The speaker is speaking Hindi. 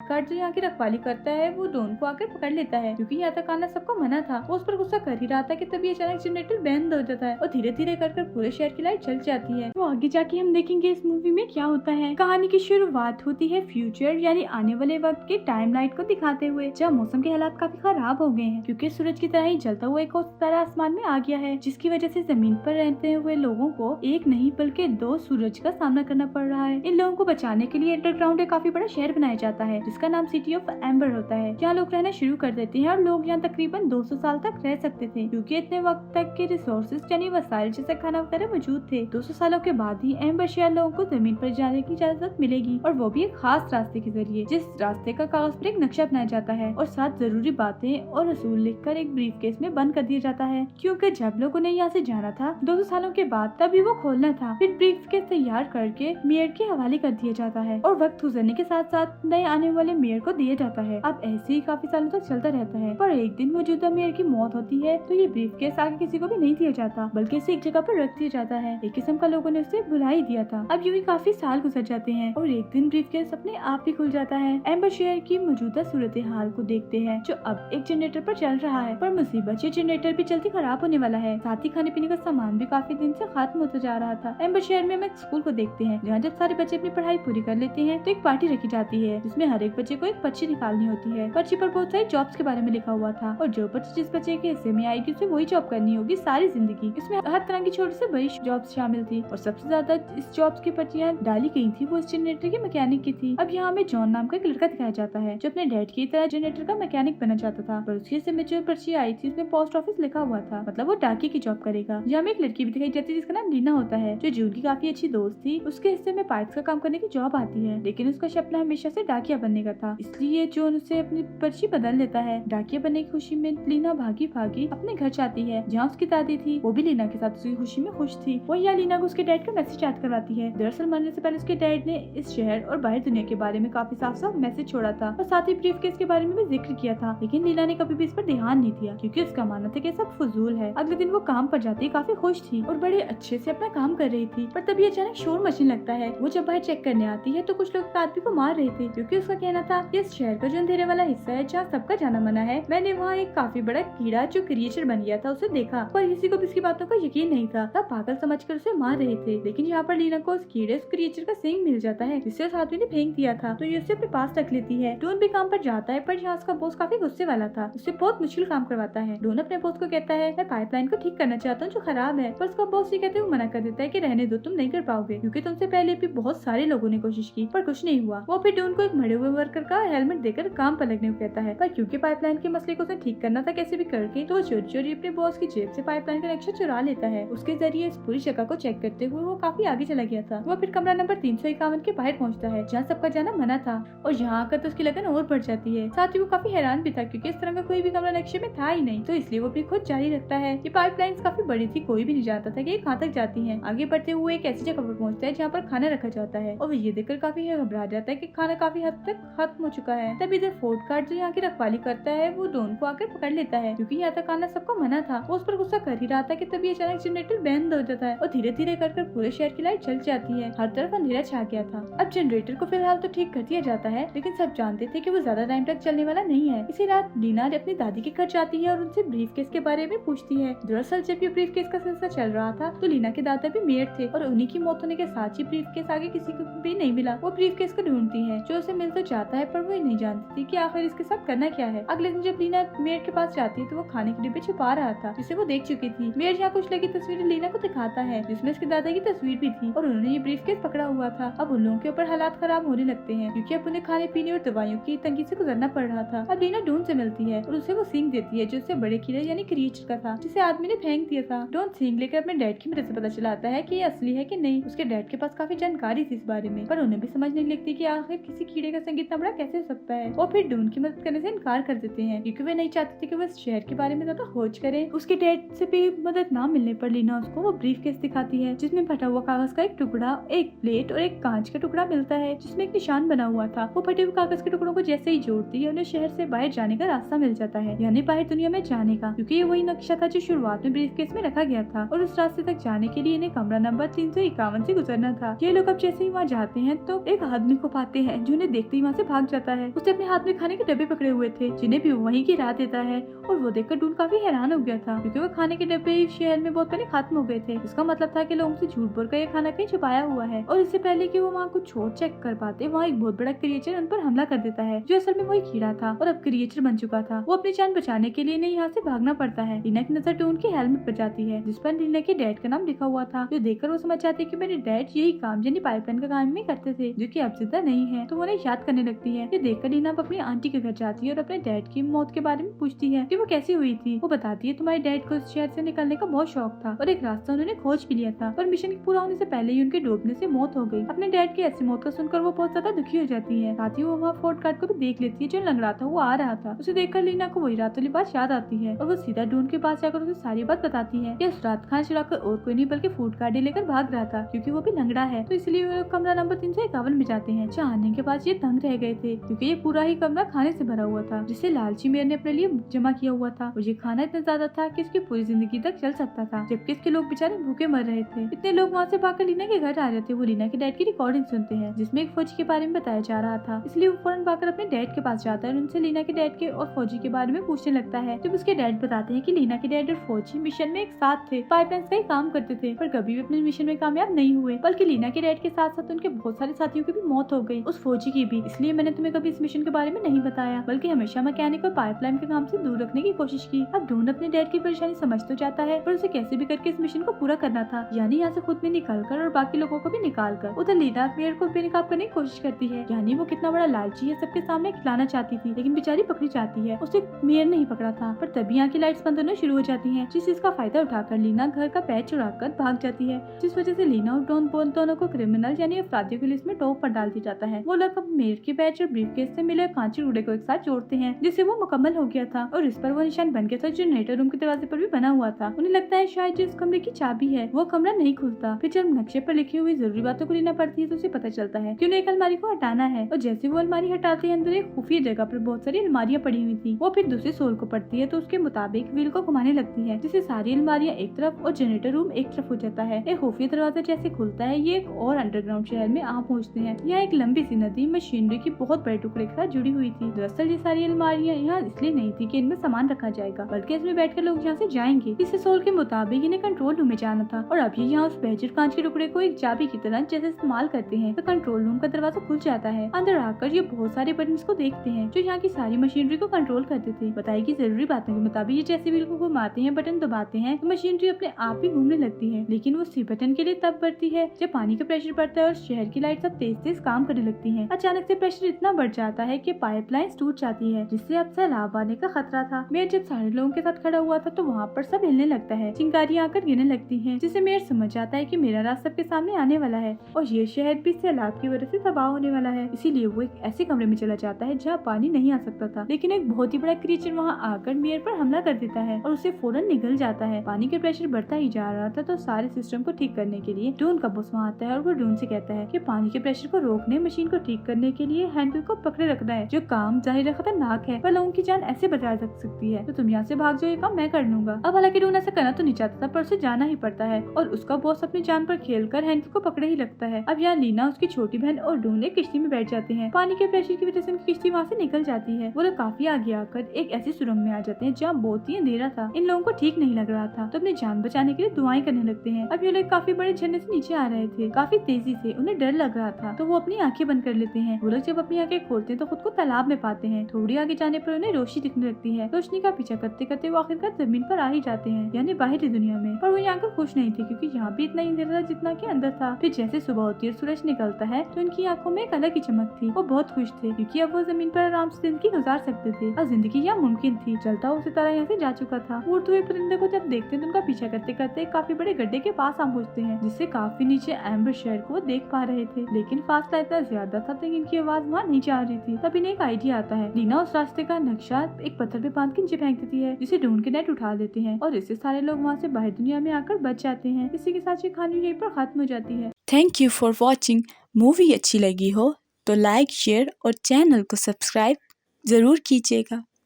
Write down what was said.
कार्ड जो यहाँ की रखवाली करता है वो डॉन को आकर पकड़ लेता है, क्योंकि यहाँ तक आना सबको मना था। वो उस पर गुस्सा कर ही रहा था कि तभी अचानक जनरेटर बंद हो जाता है और धीरे धीरे कर पूरे शहर की लाइट जल जाती है। तो आगे जाके हम देखेंगे इस मूवी में क्या होता है। कहानी की शुरुआत होती है फ्यूचर यानी आने वाले वक्त के टाइम लाइट को दिखाते हुए, जहाँ मौसम के हालात काफी खराब हो गए हैं, क्योंकि सूरज की तरह ही जलता हुआ एक और सितारा आसमान में आ गया है, जिसकी वजह से जमीन पर रहते हुए लोगों को एक नहीं बल्कि 2 सूरज का सामना करना पड़ रहा है। इन लोगों को बचाने के लिए अंडरग्राउंड एक काफी बड़ा शहर बनाया जाता है, जिसका नाम सिटी ऑफ एम्बर होता है। यहाँ लोग रहना शुरू कर देते हैं और लोग यहाँ तकरीबन 200 साल तक रह सकते थे, क्योंकि इतने वक्त तक के रिसोर्सेज यानी वसाइल जैसे खाना वगैरह मौजूद थे। 200 सालों के बाद ही एम्बर शहर लोगों को जमीन पर जाने की इजाजत मिलेगी, और वो भी एक खास रास्ते के जरिए, जिस रास्ते का कागज पर एक नक्शा बनाया जाता है और 7 जरूरी बातें और असूल लिखकर एक ब्रीफ केस में बंद कर दिया जाता है, क्योंकि जब लोगों ने यहाँ से जाना था 200 सालों के बाद तभी वो खोलना था। फिर ब्रीफ केस तैयार करके मेयर के हवाले कर दिया जाता है और वक्त गुजरने के साथ साथ नए आने वाले मेयर को दिया जाता है। अब ऐसे ही काफी सालों तक चलता रहता है, पर एक दिन मौजूदा मेयर की मौत होती है तो ये ब्रीफ केस आगे किसी को भी नहीं दिया जाता, बल्कि इसे एक जगह पर रख दिया जाता है। एक किस्म का लोगों ने उसे भुला ही दिया था। अब यूं ही काफी साल गुजर जाते हैं और एक दिन ब्रीफ केस अपने आप ही खुल जाता है। एम्बर शहर की मौजूदा सूरत हाल को देखते हैं, जो अब एक जनरेटर पर चल रहा है, पर मुसीबत ये जनरेटर भी जल्दी खराब होने वाला है। साथ ही खाने पीने का सामान भी काफी दिन से खत्म होता जा रहा था। एम्बर शहर में हम एक स्कूल को देखते हैं, जहाँ जब सारे बच्चे अपनी पढ़ाई पूरी कर लेते हैं तो एक पार्टी रखी जाती है, जिसमें हर एक बच्चे को एक पर्ची निकालनी होती है। पर्ची पर बहुत सारी जॉब्स के बारे में लिखा हुआ था, और जो पर्ची जिस बच्चे के हिस्से में आएगी उसे वही जॉब करनी होगी सारी जिंदगी। इसमें हर तरह की छोटी से बड़ी जॉब्स शामिल थी, और सबसे ज्यादा इस जॉब्स की पर्चियां डाली गई थी वो इस जनरेटर के मैकेनिक की थी। अब यहाँ हमें जॉन नाम का एक लड़का दिखाया जाता है, जो अपने डैड की तरह जनरेटर का मैकेनिक बनना चाहता था, पर उसके हिस्से में जो पर्ची आई थी उसमें पोस्ट ऑफिस लिखा हुआ था, मतलब वो डाकिये की जॉब करेगा। यहाँ हमें एक लड़की भी दिखाई जाती है जिसका नाम लीना होता है, जो जून की काफी अच्छी दोस्त थी। उसके हिस्से में पाइप्स का काम करने की जॉब आती है, लेकिन उसका सपना हमेशा से डाकिया बनने का था, इसलिए जॉन उसे अपनी पर्ची बदल लेता है। डाकिया बनने की खुशी में लीना भागी भागी अपने घर जाती है, जहाँ उसकी दादी थी वो भी लीना के साथ उसकी खुशी में खुश थी। वो यहाँ लीना को उसके डैड का मैसेज याद करवाती है। दरअसल मरने से पहले उसके डैड ने इस शहर और बाहर दुनिया के बारे में काफी साफ साफ मैसेज छोड़ा था, और साथ ही ब्रीफ केस के बारे में भी जिक्र किया था, लेकिन लीना ने कभी भी इस पर ध्यान नहीं दिया, क्योंकि उसका मानना था कि सब फजूल है। अगले दिन वो काम पर जाती काफी खुश थी और बड़े अच्छे से अपना काम कर रही थी, पर तभी अचानक शोर मचने लगता है। वो जब बाहर चेक करने आती है तो कुछ लोग आदमी को मार रहे थे, क्योंकि उसका कहना था कि इस शहर का जो अंधेरे वाला हिस्सा है जहाँ सबका जाना मना है, मैंने वहाँ एक काफी बड़ा कीड़ा जो क्रिएचर बन गया था उसे देखा, पर किसी को भी इसकी बातों का यकीन नहीं था। तब पागल समझकर उसे मार रहे थे, लेकिन यहाँ पर लीना को उस कीड़े उस क्रिएचर का सिंग मिल जाता है, जिससे उस आदमी ने फेंक दिया था, तो ये उसे अपने पास रख लेती है। डॉन भी काम पर जाता है, पर यहाँ उसका बॉस काफी गुस्से वाला था, उससे बहुत मुश्किल काम करवाता है। डॉन अपने बॉस को कहता है मैं पाइपलाइन को ठीक करना चाहता हूँ जो खराब है, पर उसका बॉस ये कहते हुए मना कर देता है कि रहने दो, तुम नहीं कर पाओगे, क्योंकि तुमसे पहले भी बहुत सारे लोगों ने कोशिश की पर कुछ नहीं हुआ। वो फिर डॉन को एक मरे हुए वर्कर का हेलमेट देकर काम पर लगने को कहता है, पर क्योंकि पाइपलाइन के मसले को उसे ठीक करना था कैसे भी करके, तो चोरी चोरी अपने बॉस की जेब से पाइपलाइन का नक्शा चुरा लेता है। उसके जरिए इस पूरी जगह को चेक करते हुए वो काफी आगे चला गया था। वो फिर कमरा नंबर 351 के बाहर पहुंचता है, जहाँ सबका जाना मना था, और यहाँ आकर तो उसकी लगन और बढ़ जाती है। साथ ही वो काफी हैरान भी था, क्योंकि इस तरह का कोई भी कमरा नक्शे में था ही नहीं, तो इसलिए वो अपनी खोज जारी रखता है। ये पाइपलाइन काफी बड़ी थी, कोई भी नहीं जानता था कि ये कहाँ तक जाती है। आगे बढ़ते हुए एक ऐसी जगह पर पहुंचता है जहाँ पर खाना रखा जाता है, और वो ये देखकर काफी घबरा जाता है कि खाना काफी हद तक खत्म हो चुका है। तब इधर फोर्ट कार्ड जो यहाँ की रखवाली करता है वो डॉन को आकर पकड़ लेता है, क्योंकि यहाँ तक आना सबको मना था। वो उस पर गुस्सा कर ही रहा था कि तभी अचानक जनरेटर बंद हो जाता है और धीरे धीरे कर पूरे शहर की लाइट जल जाती है। हर तरफ अंधेरा छा गया था। अब जनरेटर को फिलहाल तो ठीक कर दिया जाता है, लेकिन सब जानते थे कि वो ज्यादा टाइम तक चलने वाला नहीं है। इसी रात लीना अपनी दादी के घर जाती है और उनसे ब्रीफ केस के बारे में पूछती है। दरअसल जब ये ब्रीफ केस का सिलसिला चल रहा था तो लीना के दादा भी मेयर थे, और उन्हीं की मौत होने के साथ ही ब्रीफ केस आगे किसी को भी नहीं मिला। वो ब्रीफ केस को ढूंढती है, जो उसे मिल तो जाता है, पर वो नहीं जानती थी कि आखिर इसके साथ करना क्या है। अगले दिन जब लीना मेयर के पास जाती है तो वो खाने के डिब्बे छुपा रहा था, जिसे वो देख चुकी थी। मेयर यहाँ कुछ लगी तस्वीरें लीना को दिखाता है, जिसमें उसके दादा की तस्वीर भी थी, और उन्होंने ये ब्रीफ केस पकड़ा हुआ था। अब उन लोगों के ऊपर हालात खराब होने लगते हैं, क्योंकि अब उन्हें खाने पीने और दवाइयों की तंगी से गुजरना पड़ रहा था। अब लीना डॉन से मिलती है और उसे वो सींग देती है, जो उससे बड़े कीड़े यानी क्रिएचर का था, जिसे आदमी ने फेंक दिया था। डॉन सींग लेकर अपने डैड की मदद से पता चलाता है कि ये असली है कि नहीं। उसके डैड के पास काफी जानकारी थी इस बारे में, पर उन्हें भी समझ नहीं लगती कि आखिर किसी कीड़े का संग इतना बड़ा कैसे हो सकता है। वो फिर डॉन की मदद करने से इनकार कर देते हैं, क्योंकि वे नहीं चाहते थे कि वो इस शहर के बारे में ज्यादा खोज करे। उसके डैड से भी मदद ना मिलने पर लीना उसको वो ब्रीफ केस दिखाती है, जिसमें फटा हुआ कागज का एक टुकड़ा, एक प्लेट और एक कांच का टुकड़ा मिलता है, जिसमें एक निशान बना हुआ था। वो फटे हुए कागज के टुकड़ों को जैसे ही जोड़ती है उन्हें शहर से बाहर जाने का रास्ता मिल जाता है, यानी बाहर दुनिया में जाने का, क्योंकि ये वही नक्शा था जो शुरुआत में ब्रीफ केस में रखा गया था। और उस रास्ते तक जाने के लिए इन्हें कमरा नंबर 351 से गुजरना था। ये लोग अब जैसे ही वहाँ जाते हैं तो एक आदमी को पाते हैं, जो उन्हें देखते ही वहाँ से भाग जाता है। उसने अपने हाथ में खाने के डब्बे पकड़े हुए थे जिन्हें भी वहीं गिरा देता है और वो देखकर डून काफी हैरान हो गया था क्योंकि वो खाने के डब्बे इस शहर में बहुत पहले खत्म हो गए थे। इसका मतलब था कि लोगों से झूठ बोलकर ये खाना कहीं छुपाया हुआ है और इससे पहले कि वो वहाँ कुछ छोड़ चेक कर पाते वहाँ एक बहुत बड़ा क्रिएचर उन पर हमला कर देता है जो असल में वही कीड़ा था और अब क्रिएचर बन चुका था। वो अपनी जान बचाने के लिए इन्हें यहाँ से भागना पड़ता है। लीना की नजर डून की हेलमेट पर जाती है जिस पर लीना के डैड का नाम लिखा हुआ था, जो देखकर वो समझ जाती है कि मेरे डैड यही काम यानी पाइपलाइन का काम ही करते थे जो कि अब जिंदा नहीं है। तो वो उन्हें याद करने लगती है। ये देखकर लीना अपनी आंटी के घर जाती है और अपने डैड की मौत के बारे में पूछती है कि वो कैसे हुई थी। वो बताती है तुम्हारे डैड को इस शहर से निकलने का बहुत शौक था और एक रास्ता उन्होंने खोज भी लिया था पर मिशन पूरा होने से पहले ही उनके डूबने से मौत हो गई। अपने डैड की ऐसी मौत को सुनकर वो बहुत ज्यादा दुखी हो जाती है। साथ ही वो वहाँ फोर्ट कार्ड को भी देख लेती है जो लंगड़ा था वो आ रहा था। उसे देखकर लीना को वही रात वाली बात याद आती है और वो सीधा डून के पास जाकर उसे सारी बात बताती है कि उस रात खाना चुराकर और कोई नहीं बल्कि फूड कार्ड लेकर भाग रहा था क्योंकि वो भी लंगड़ा है। तो इसलिए वो कमरा नंबर 351 में जाते हैं। जहाँ आने के बाद ये तंग रह गए थे क्योंकि ये पूरा ही कमरा खाने से भरा हुआ था जिसे लालची मेयर ने अपने लिए जमा किया हुआ था और ये खाना इतना ज्यादा था कि इसकी पूरी जिंदगी तक चल सकता था जबकि इसके लोग बेचारे भूखे मर रहे थे। इतने लोग वहाँ से भागकर लीना के घर आ जाते। वो लीना के डैड की रिकॉर्डिंग सुनते हैं जिसमें एक फौजी के बारे में बताया जा रहा था, इसलिए वो फौरन भागकर अपने डैड के पास जाता है और उनसे लीना के डैड के और फौजी के बारे में पूछने लगता है। जब उसके डैड बताते हैं कि लीना के डैड और फौजी मिशन में एक साथ थे, पाइपलाइन का ही काम करते थे पर कभी भी अपने मिशन में कामयाब नहीं हुए, बल्कि लीना के डैड के साथ साथ उनके बहुत सारे साथियों की भी मौत हो गई, उस फौजी की भी। इसलिए मैंने तुम्हें कभी इस मिशन के बारे में नहीं बताया बल्कि हमेशा मैकेनिक और पाइपलाइन के काम से दूर रखने की कोशिश की। अब डून अपने डैड की परेशानी समझ तो जाता है पर उसे कैसे भी करके इस मिशन को पूरा करना था, यानी यहाँ से खुद में निकाल कर और बाकी लोगों को भी निकाल कर। उधर लीना मेयर को बेनकाब करने की कोशिश करती है, यानी वो कितना बड़ा लालची है सबके सामने खिलाना चाहती थी लेकिन बेचारी पकड़ी जाती है। उसे मेयर नहीं पकड़ा था पर तभी यहाँ की लाइट्स बंद होना शुरू हो जाती हैं, जिस चीज का फायदा उठाकर लीना घर का पैच चुराकर भाग जाती है, जिस वजह से लीना और डॉन दोनों को क्रिमिनल यानी अपराधियों की लिस्ट में टॉप पर डाल दिया जाता है। वो लोग अब मेयर के पैच और ब्रीफकेस से मिले कांची रूड़े को एक साथ जोड़ते हैं जिससे वो मुकम्मल हो गया था और इस पर वो निशान बन गया था जो जनरेटर रूम के दरवाजे पर भी बना हुआ था। उन्हें लगता है शायद जो इस कमरे की चाबी है वो कमरा नहीं खुलता। फिर जब नक्शे पर लिखी हुई जरूरी बातों को लेना पड़ती है तो उसे पता चलता है कि उन्हें एक अलमारी को हटाना है और जैसे वो अलमारी हटाते हैं अंदर एक खुफिया जगह पर बहुत सारी अलमारियां पड़ी हुई थी। वो फिर दूसरे सोल को पढ़ती है तो उसके मुताबिक व्हील को घुमाने लगती है जिससे सारी अलमारियां एक तरफ और जनरेटर रूम एक तरफ हो जाता है। एक खुफिया दरवाजा जैसे खुलता है ये एक और अंडरग्राउंड शहर में आ पहुँचते हैं। यहाँ एक लंबी सी नदी मशीनरी की बहुत बड़े टुकड़े के साथ जुड़ी हुई थी। दरअसल ये सारी अलमारियां यहाँ इसलिए नहीं थी कि इनमें सामान रखा जाएगा बल्कि इसमें बैठकर लोग यहाँ से जाएंगे। इस सोल के मुताबिक इन्हें कंट्रोल रूम में जाना था और अभी यहाँ उस बेहतर कांच के टुकड़े को एक चाबी की तरह जैसे इस्तेमाल करते हैं तो कंट्रोल रूम का दरवाजा खुल जाता है। अंदर आकर ये बहुत सारे बटन को देखते हैं जो यहाँ की सारी मशीनरी को कंट्रोल करते थे। बताई की जरूरी बातों के मुताबिक ये जैसे व्हील को घुमाते हैं बटन दबाते हैं तो मशीनरी अपने आप ही घूमने लगती है, लेकिन वो सी बटन के लिए तब बढ़ती है जब पानी का प्रेशर बढ़ता है और शहर की लाइट सब तेज तेज काम करने लगती है। अचानक से प्रेशर इतना बढ़ जाता है कि पाइपलाइन टूट जाती है जिससे अब सैलाब आने का खतरा था। मेयर जब सारे लोगों के साथ खड़ा हुआ था तो वहाँ पर सब हिलने लगता है, चिंगारियां आकर गिरने लगती हैं, जिससे मेयर समझ आता है कि मेरा राज सबके सामने आने वाला है और ये शहर भी सैलाब की वजह से तबाह होने वाला है। इसीलिए वो एक ऐसे कमरे में चला जाता है जहाँ पानी नहीं आ सकता था, लेकिन एक बहुत ही बड़ा क्रिएचर वहाँ आकर मेयर पर हमला कर देता है और उसे फौरन निगल जाता है। पानी का प्रेशर बढ़ता ही जा रहा था तो सारे सिस्टम को ठीक करने के लिए डून का बॉस वहाँ आता है और वो डून से कहता है कि पानी के प्रेशर को रोकने मशीन को ठीक करने के लिए हैंडल को पकड़े रखना है, जो काम जाहिर खतरनाक है पर लोगों की जान ऐसे बचा सकती है, तो तुम यहाँ से भाग जाओ, ये काम मैं कर लूंगा। अब हालांकि डून ऐसा करना तो नहीं चाहता था पर उसे जाना ही पड़ता है और उसका बॉस अपनी जान पर खेलकर हैंडल को पकड़े ही लगता है। अब यहाँ लीना, उसकी छोटी बहन और डून एक किश्ती में बैठ जाते हैं। पानी के प्रेशर की वजह से उनकी किश्ती वहाँ से निकल जाती है। वो लोग काफी आगे आकर एक ऐसी सुरंग में आ जाते हैं जहाँ बहुत ही अंधेरा था। इन लोगों को ठीक नहीं लग रहा था तो अपनी जान बचाने के लिए दुआएं करने लगते हैं। अब ये लोग काफी बड़े झरने से नीचे आ रहे थे, काफी तेजी से, उन्हें डर लग रहा था तो वो अपनी आंखें बंद कर लेते हैं। वो लोग जब अपनी आंखें खोलते हैं तो खुद को तालाब में पाते हैं। थोड़ी आगे जाने पर उन्हें रोशनी दिखने लगती है। रोशनी का पीछा करते करते वो आखिरकार जमीन पर आ ही जाते हैं, यानी बाहरी दुनिया में। पर वो यहाँ कर खुश नहीं थे क्योंकि यहाँ भी इतना ही अंधेरा था जितना कि अंदर था। फिर जैसे सुबह होती है, सूरज निकलता है तो उनकी आंखों में एक अलग ही चमक थी। वो बहुत खुश थे क्योंकि अब वो जमीन पर आराम से जिंदगी गुजार सकते थे और जिंदगी यहाँ मुमकिन थी। चलता हुआ सितारा यहाँ से जा चुका था। उड़ते हुए परिंदे को जब देखते हैं तो उनका पीछा करते करते काफी बड़े गड्ढे के पास आ पहुँचते हैं जिससे काफी नीचे एम्बर शहर को देख पा रहे थे, लेकिन फासला इतना ज्यादा था कि इनकी आवाज वहाँ नहीं जा रही थी। तब इन्हें एक आइडिया आता है। लीना उस रास्ते का नक्शा एक पत्थर पे बांध के नीचे फेंक देती है जिसे ढूंढ के नेट उठा लेते हैं और इससे सारे लोग वहाँ से बाहर दुनिया में आकर बच जाते हैं। इसी के साथ ये कहानी यहीं पर खत्म हो जाती है। Thank you for watching. Movie अच्छी लगी हो तो लाइक, शेयर और चैनल को सब्सक्राइब जरूर कीजिएगा।